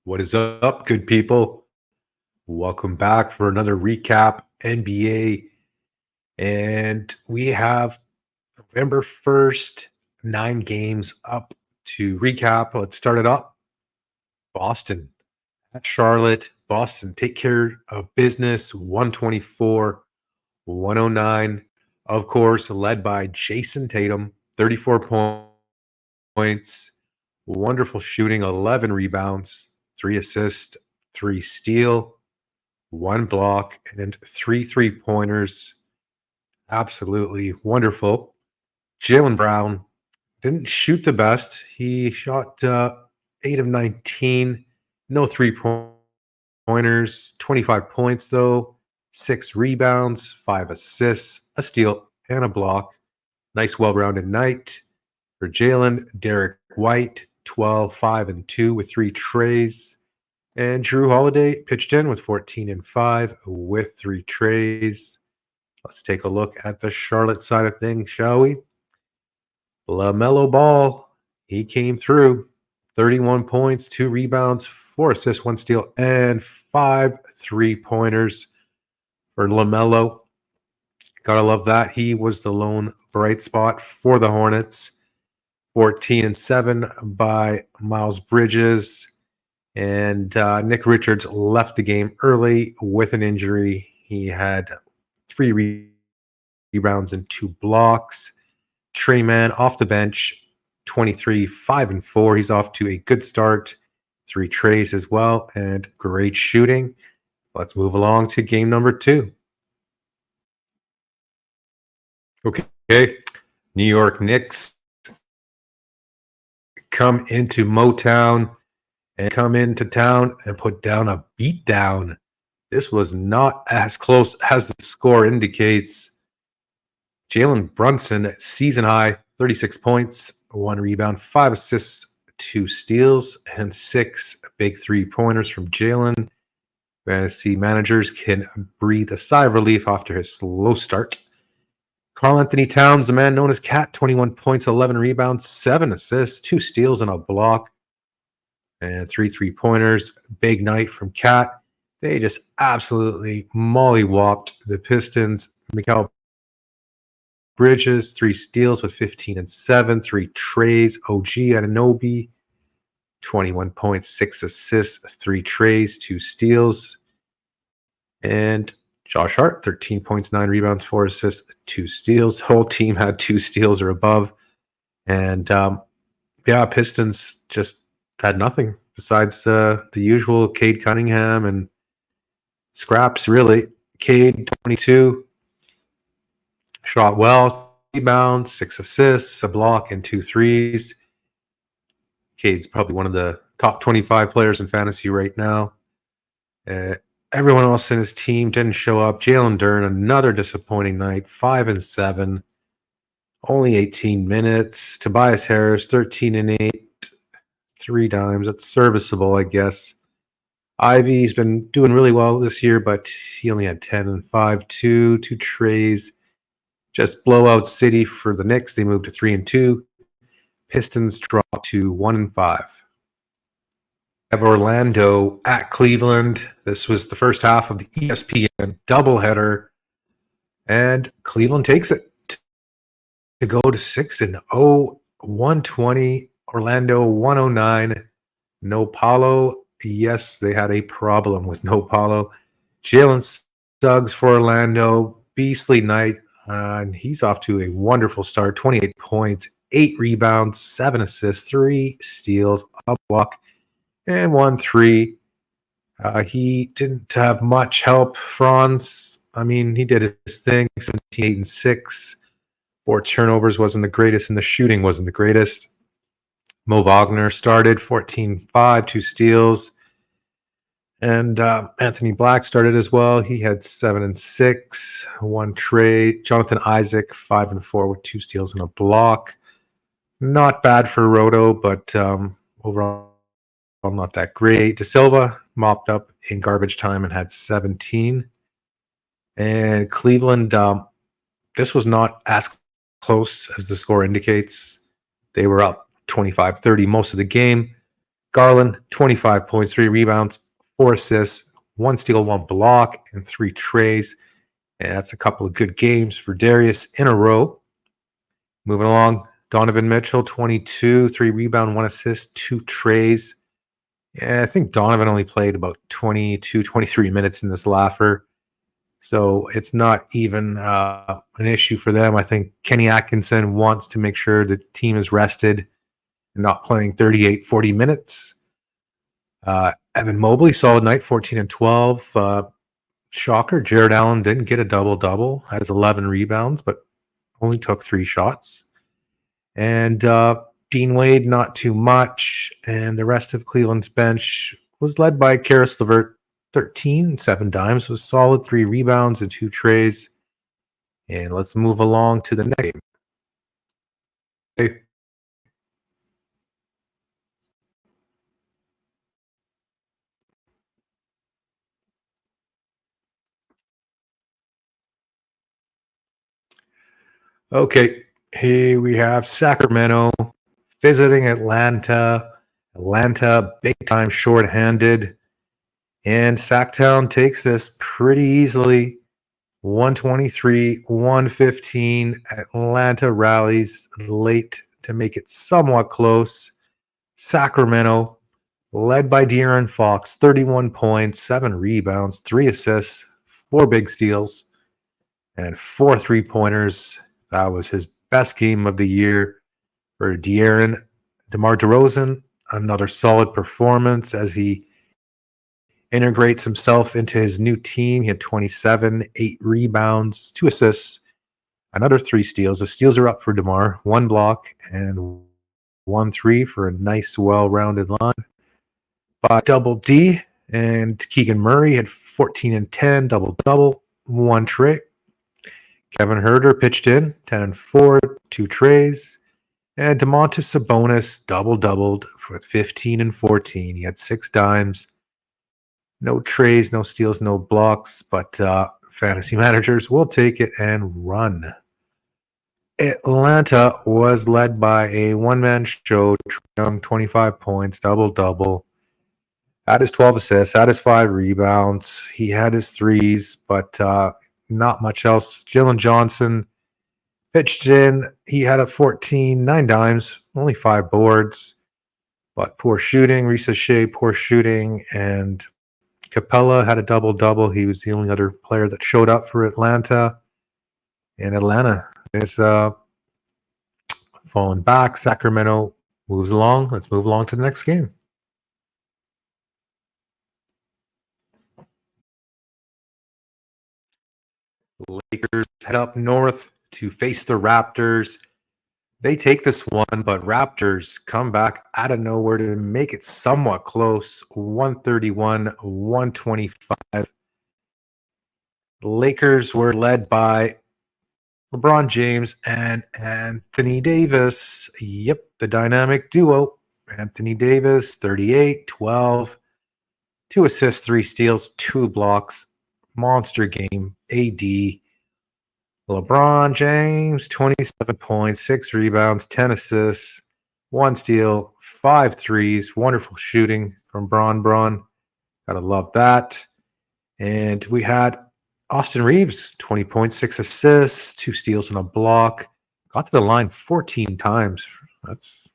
What is up, good people? Welcome back for another recap NBA. And we have November 1st, 9 games up to recap. Let's start it up. Boston at Charlotte. Boston take care of business 124, 109. Of course, led by Jason Tatum, 34 points, wonderful shooting, 11 rebounds, 3 assists, 3 steal, 1 block, and 3 3-pointers. Absolutely wonderful. Jaylen Brown didn't shoot the best. He shot 8 of 19, no 3-pointers, 25 points though, 6 rebounds, 5 assists, a steal, and a block. Nice, well-rounded night for Jalen. Derek White, 12, 5, and 2 with 3 trays. And Drew Holiday pitched in with 14 and 5 with 3 trays. Let's take a look at the Charlotte side of things, shall we? LaMelo Ball, he came through. 31 points, 2 rebounds, 4 assists, 1 steal, and 5 3-pointers for LaMelo. Gotta love that. He was the lone bright spot for the Hornets. 14 and 7 by Miles Bridges. And Nick Richards left the game early with an injury. He had 3 rebounds and 2 blocks. Trey Mann off the bench, 23, 5, and 4. He's off to a good start. 3 trays as well, and great shooting. Let's move along to game number 2. Okay, New York Knicks come into Motown and come into town and put down a beatdown. This was not as close as the score indicates. Jalen Brunson, season high, 36 points, 1 rebound, 5 assists, 2 steals, and 6 big 3-pointers from Jalen. Fantasy managers can breathe a sigh of relief after his slow start. Karl Anthony Towns, the man known as Cat, 21 points, 11 rebounds, 7 assists, 2 steals, and a block. And 3 3-pointers. Big night from Cat. They just absolutely mollywopped the Pistons. Mikal Bridges, 3 steals with 15 and 7, 3 trays. OG Anunoby, 21 points, 6 assists, 3 trays, 2 steals. And Josh Hart, 13 points, 9 rebounds, 4 assists, 2 steals. Whole team had 2 steals or above. And Pistons just had nothing besides the usual Cade Cunningham and scraps, really. Cade, 22, shot well, rebounds, 6 assists, a block, and 2 threes. Cade's probably one of the top 25 players in fantasy right now. Everyone else in his team didn't show up. Jalen Duren, another disappointing night, 5 and 7, only 18 minutes. Tobias Harris, 13 and 8, 3 dimes. That's serviceable, I guess. Ivy's been doing really well this year, but he only had 10 and 5, 2 trays. Just blowout city for the Knicks. They moved to 3 and 2. Pistons dropped to 1 and 5. Have Orlando at Cleveland. This was the first half of the ESPN doubleheader, and Cleveland takes it to go to 6-0, 120. Orlando 109. No Paulo. Yes, they had a problem with no Paulo. Jalen Suggs for Orlando. Beastly night. And he's off to a wonderful start. 28 points, 8 rebounds, 7 assists, 3 steals, a block, and 1 3. He didn't have much help. Franz, I mean, he did his thing. 17, 8, and 6. 4 turnovers wasn't the greatest, and the shooting wasn't the greatest. Mo Wagner started 14-5, 2 steals. And Anthony Black started as well. He had 7 and 6, 1 trade. Jonathan Isaac, 5 and 4 with 2 steals and a block. Not bad for Roto, but overall not that great. De Silva mopped up in garbage time and had 17. And Cleveland, this was not as close as the score indicates. They were up 25-30 most of the game. Garland, 25 points, 3 rebounds, 4 assists, 1 steal, 1 block, and 3 trays. And that's a couple of good games for Darius in a row. Moving along, Donovan Mitchell, 22, 3 rebound, 1 assist, 2 trays. Yeah, I think Donovan only played about 22, 23 minutes in this laugher. So it's not even an issue for them. I think Kenny Atkinson wants to make sure the team is rested and not playing 38, 40 minutes. Evan Mobley, solid night, 14 and 12. Shocker, Jared Allen didn't get a double-double, has 11 rebounds, but only took 3 shots. And Dean Wade, not too much. And the rest of Cleveland's bench was led by Karis LeVert, 13, 7 dimes, was solid, 3 rebounds and 2 trays. And let's move along to the next game. Okay, here we have Sacramento visiting Atlanta. Atlanta, big time shorthanded. And Sacktown takes this pretty easily. 123, 115. Atlanta rallies late to make it somewhat close. Sacramento, led by De'Aaron Fox, 31 points, 7 rebounds, 3 assists, 4 big steals, and 4 3-pointers. That was his best game of the year for De'Aaron. DeMar DeRozan, another solid performance as he integrates himself into his new team. He had 27, 8 rebounds, 2 assists, another 3 steals. The steals are up for DeMar, 1 block and 1 3 for a nice, well-rounded line. By Double D, and Keegan Murray had 14 and 10, double-double, 1 tray. Kevin Huerter pitched in, 10 and 4, 2 trays. And Domantas Sabonis double-doubled for 15 and 14. He had 6 dimes. No trays, no steals, no blocks, but fantasy managers will take it and run. Atlanta was led by a one-man show. Trae Young, 25 points, double-double. Had his 12 assists, had his 5 rebounds. He had his threes, but not much else. Jalen Johnson pitched in. He had a 14, 9 dimes, only 5 boards, but poor shooting. Risa Shea, poor shooting, and Capella had a double-double. He was the only other player that showed up for Atlanta. And Atlanta is falling back. Sacramento moves along. Let's move along to the next game. Lakers head up north to face the Raptors. They take this one, but Raptors come back out of nowhere to make it somewhat close. 131, 125. Lakers were led by LeBron James and Anthony Davis. Yep, the dynamic duo. Anthony Davis, 38, 12, 2 assists, 3 steals, 2 blocks. Monster game. AD. LeBron James, 27 points, 6 rebounds, 10 assists, 1 steal, 5 threes. Wonderful shooting from Bron. Gotta love that. And we had Austin Reeves, 20 points, 6 assists, 2 steals and a block. Got to the line 14 times. That's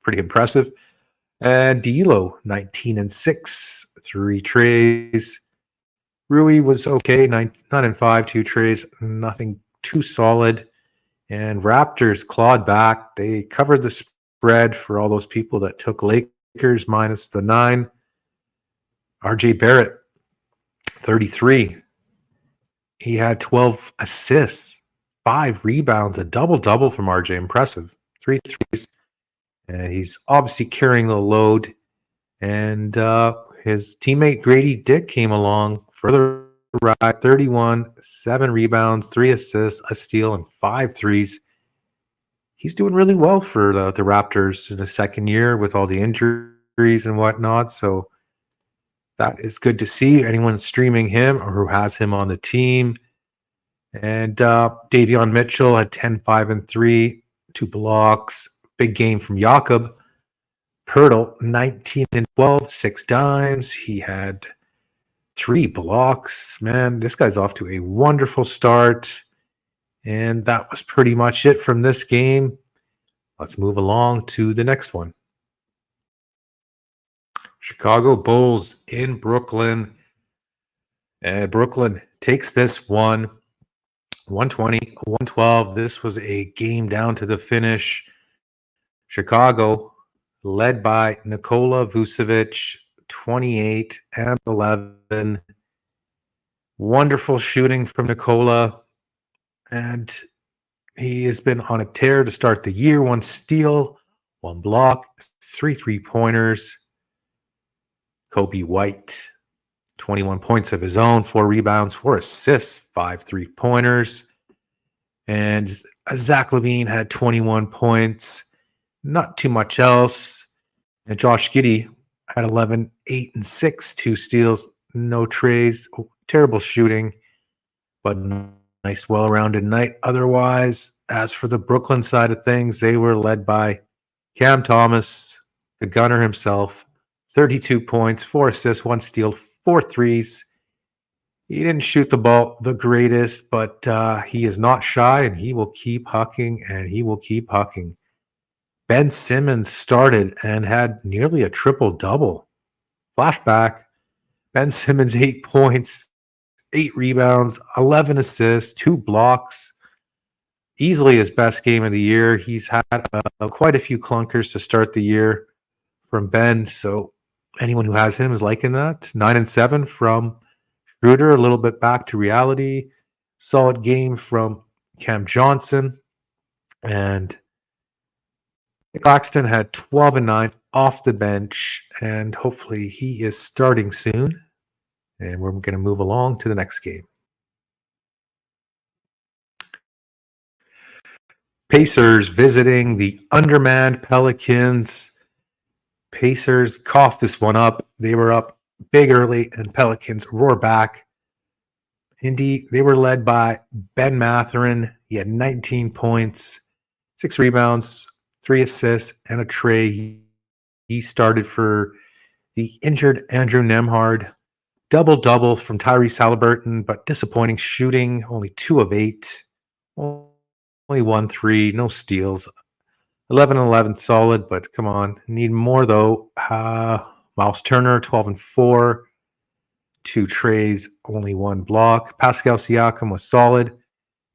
pretty impressive. And D'Lo, 19 and 6, 3 trays. Rui was okay, 9 and 5, 2 trays, nothing too solid. And Raptors clawed back. They covered the spread for all those people that took Lakers minus the 9. RJ Barrett, 33. He had 12 assists, 5 rebounds, a double-double from RJ. Impressive. 3 threes. And he's obviously carrying the load. And his teammate Grady Dick came along further ride, 31, 7 rebounds, 3 assists, a steal, and 5 threes. He's doing really well for the Raptors in the second year with all the injuries and whatnot. So that is good to see. Anyone streaming him or who has him on the team. And Davion Mitchell had 10, 5, and 3, 2 blocks. Big game from Jakob. Pirtle, 19 and 12, 6 dimes. He had 3 blocks. Man, this guy's off to a wonderful start. And that was pretty much it from this game. Let's move along to the next one. Chicago Bulls in Brooklyn. And Brooklyn takes this one, 120, 112. This was a game down to the finish. Chicago, led by Nikola Vucevic, 28 and 11. Wonderful shooting from Nikola. And he has been on a tear to start the year. 1 steal, 1 block, 3 3-pointers. Kobe White, 21 points of his own, 4 rebounds, 4 assists, 5 3-pointers. And Zach LaVine had 21 points. Not too much else. And Josh Giddey had 11, 8, and 6, 2 steals, no trays. Oh, terrible shooting, but nice, well-rounded night. Otherwise, as for the Brooklyn side of things, they were led by Cam Thomas, the gunner himself, 32 points, 4 assists, 1 steal, 4 threes. He didn't shoot the ball the greatest, but he is not shy, and he will keep hucking, and he will keep hucking. Ben Simmons started and had nearly a triple-double. Flashback, Ben Simmons, 8 points, 8 rebounds, 11 assists, 2 blocks. Easily his best game of the year. He's had quite a few clunkers to start the year from Ben, so anyone who has him is liking that. 9 and 7 from Schroeder, a little bit back to reality. Solid game from Cam Johnson. And Claxton had 12 and 9 off the bench, and hopefully he is starting soon. And we're going to move along to the next game. Pacers visiting the undermanned Pelicans. Pacers coughed this one up. They were up big early, and Pelicans roar back. Indeed, they were led by Ben Mathurin. He had 19 points, 6 rebounds, 3 assists, and a tray. He started for the injured Andrew Nembhard. Double-double from Tyrese Halliburton, but disappointing shooting, only 2 of 8. Only 1 3, no steals. 11 and 11, solid, but come on. Need more, though. Miles Turner, 12 and 4. 2 trays, only 1 block. Pascal Siakam was solid.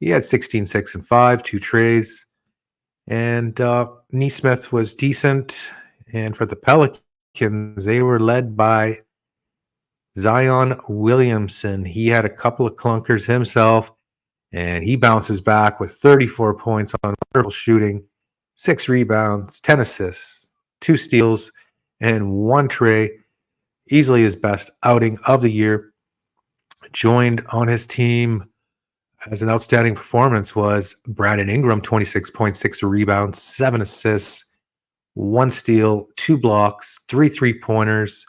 He had 16, 6, and 5, 2 trays. And Nesmith was decent. And for the Pelicans, they were led by Zion Williamson. He had a couple of clunkers himself, and he bounces back with 34 points on wonderful shooting, 6 rebounds, 10 assists, 2 steals, and 1 tray. Easily his best outing of the year. Joined on his team as an outstanding performance was Brandon Ingram, 26.6 rebounds, 7 assists, 1 steal, 2 blocks, 3 3-pointers.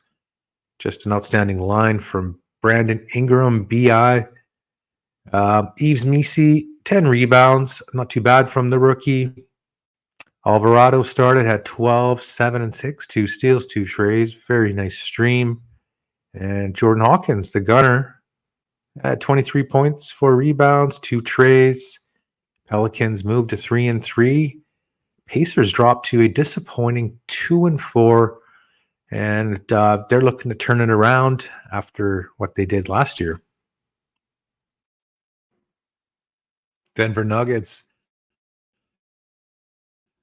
Just an outstanding line from Brandon Ingram, BI. Yves Missi, 10 rebounds. Not too bad from the rookie. Alvarado started, had 12, 7, and 6, 2 steals, 2 trays. Very nice stream. And Jordan Hawkins, the gunner, had 23 points, 4 rebounds, 2 trays. Pelicans moved to 3 and 3. Pacers dropped to a disappointing 2 and 4. And they're looking to turn it around after what they did last year. Denver Nuggets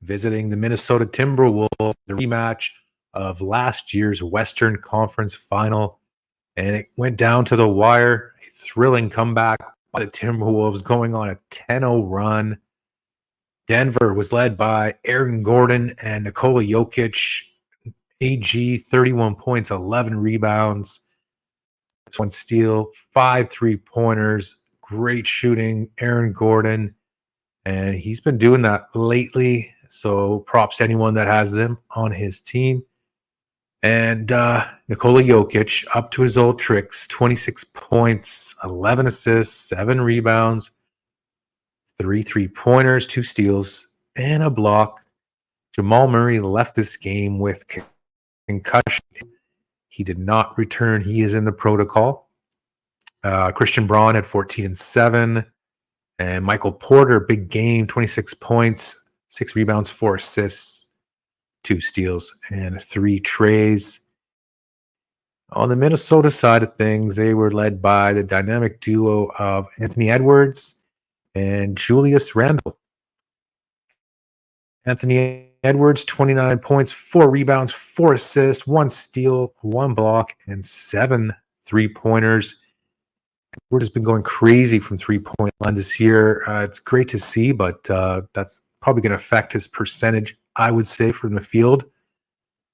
visiting the Minnesota Timberwolves, the rematch of last year's Western Conference Final. And it went down to the wire. A thrilling comeback by the Timberwolves going on a 10-0 run. Denver was led by Aaron Gordon and Nikola Jokic. AG, 31 points, 11 rebounds. 1 steal, 5 3-pointers. Great shooting, Aaron Gordon. And he's been doing that lately. So props to anyone that has them on his team. And Nikola Jokic, up to his old tricks, 26 points, 11 assists, 7 rebounds, 3 3-pointers, 2 steals, and a block. Jamal Murray left this game with concussion. He did not return. He is in the protocol. Christian Braun had 14 and 7. And Michael Porter, big game, 26 points, 6 rebounds, 4 assists, 2 steals, and 3 trays. On the Minnesota side of things, they were led by the dynamic duo of Anthony Edwards and Julius Randle. Anthony Edwards, 29 points, 4 rebounds, 4 assists, 1 steal, 1 block, and 7 3-pointers. Edwards has been going crazy from three-point line this year. It's great to see, but that's probably going to affect his percentage, I would say, from the field.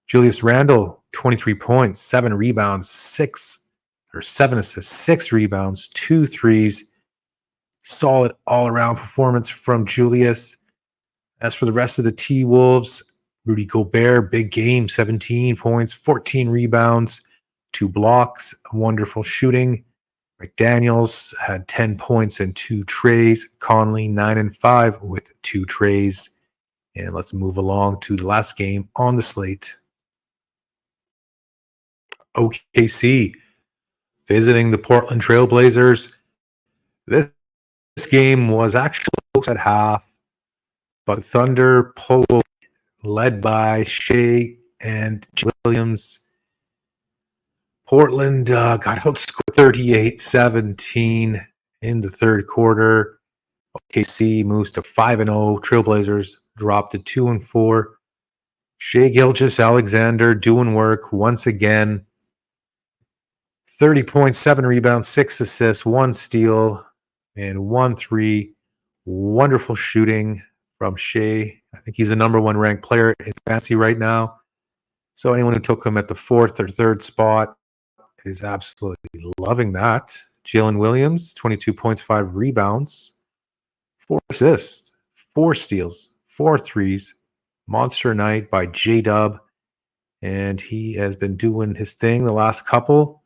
Julius Randle, 23 points, 7 rebounds, 7 assists, 6 rebounds, 2 threes. Solid all-around performance from Julius. As for the rest of the T-Wolves, Rudy Gobert, big game, 17 points, 14 rebounds, 2 blocks, wonderful shooting. McDaniels had 10 points and 2 trays. Conley, 9 and 5 with 2 trays. And let's move along to the last game on the slate. OKC visiting the Portland Trail Blazers. This game was actually close at half, but the Thunder pulled, led by Shea and Williams. Portland got outscored 38-17 in the third quarter. OKC moves to 5-0. Trailblazers dropped to 2-4. Shea Gilgeous-Alexander doing work once again. 30 points, 7 rebounds, 6 assists, 1 steal, and 1 3. Wonderful shooting from Shea. I think he's the number 1 ranked player in fantasy right now. So anyone who took him at the 4th or 3rd spot is absolutely loving that. Jalen Williams, 22 points, 5 rebounds, 4 assists, 4 steals, 4 threes. Monster night by J-Dub. And he has been doing his thing the last couple.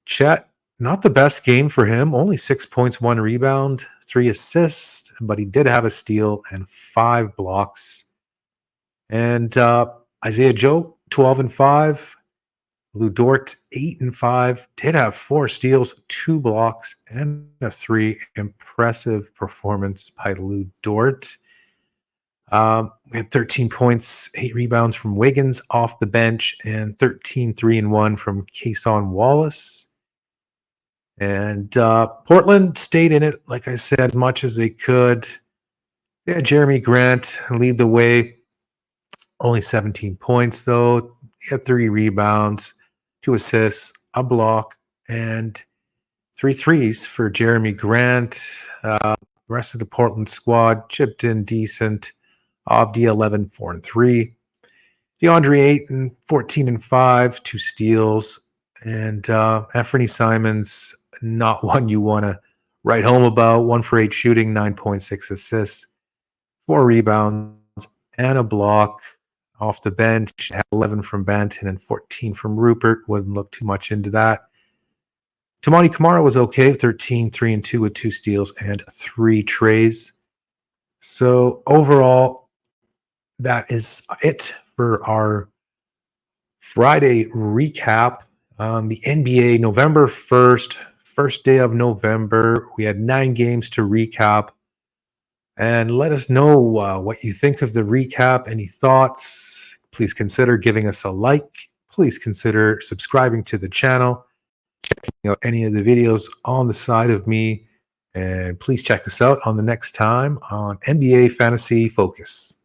Chet, not the best game for him. Only 6 points, 1 rebound, 3 assists, but he did have a steal and 5 blocks. And Isaiah Joe, 12 and 5. Lou Dort, 8 and 5. Did have 4 steals, 2 blocks, and a 3. Impressive performance by Lou Dort. We had 13 points, 8 rebounds from Wiggins off the bench, and 13 3-1 from Cason Wallace. And Portland stayed in it, like I said, as much as they could. They had Jeremy Grant lead the way. Only 17 points, though. He had 3 rebounds, 2 assists, a block, and 3 threes for Jeremy Grant. The rest of the Portland squad chipped in decent. Avdi 11, 4 and 3. DeAndre Ayton, 14 and 5, 2 steals. And Anthony Simons, not one you want to write home about. 1 for 8 shooting, 9.6 assists, 4 rebounds, and a block. Off the bench, had 11 from Banton and 14 from Rupert. Wouldn't look too much into that. Tamani Kamara was okay, 13, 3 and 2 with 2 steals and 3 trays. So overall, that is it for our Friday recap. The NBA, November 1st, first day of November. We had 9 games to recap. And let us know what you think of the recap. Any thoughts? Please consider giving us a like. Please consider subscribing to the channel. Checking out any of the videos on the side of me. And please check us out on the next time on NBA Fantasy Focus.